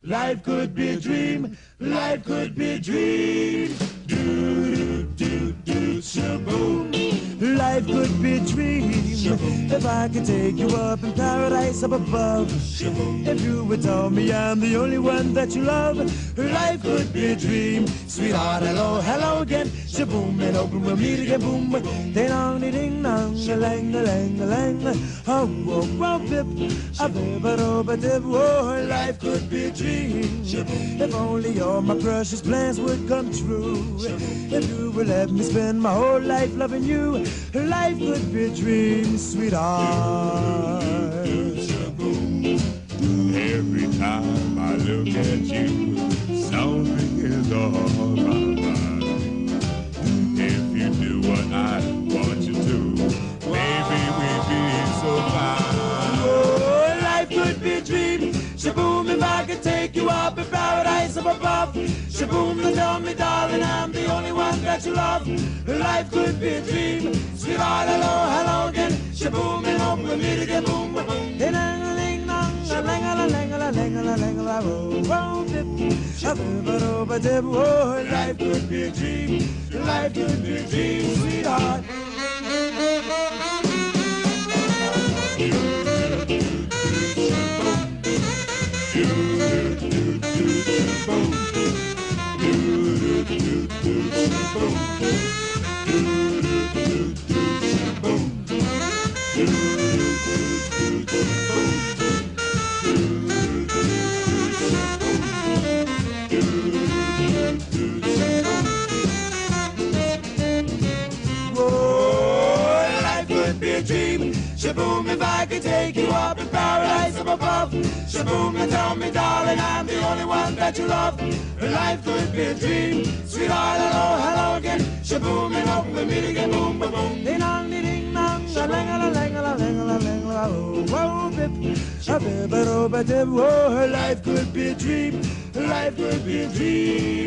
Life could be a dream. Life could be a dream. Do do do shaboom. Life could be a dream. If I could take you up in paradise up above. If you would tell me I'm the only one that you love. Life could be a dream. Sweetheart, hello, hello again. Shaboom, and open we'll meet again. Boom, ding dong, ding dong, a lang, a lang, a lang. Oh, oh, oh, bip, a bip, a dip. Oh, life could be a dream. If only all my precious plans would come true. If you would let me spend my whole life loving you. Life could be a dream, sweetheart. Every time I look at you, something is on my mind. If you do what I want you to, maybe we'd be so fine. Oh, life could be a dream. Shaboom, if I could take you up in paradise up above. Shaboom, tell me, darling, I'm the only one that you love. Life could be a dream. Sweetheart, hello, hello again. Shaboom, and hope we'll meet again. Boom, boom, boom. Ding dong, ding dong, a lang, a lang, a lang, a lang, a lang, oh, dip, a bip, a dip. Oh, life could be a dream. Life could be a dream, sweetheart. Shaboom, if I could take you up in paradise up above. Shaboom, and tell me, darling, I'm the only one that you love. Life could be a dream. Sweetheart, hello, hello again. Shaboom, and hope we'll meet again. Boom, boom, boom. Ding dong, ding dong, a lang, a lang, a lang, a lang, oh, bip, a bip, a dip. Oh, life could be a dream. Life could be a dream.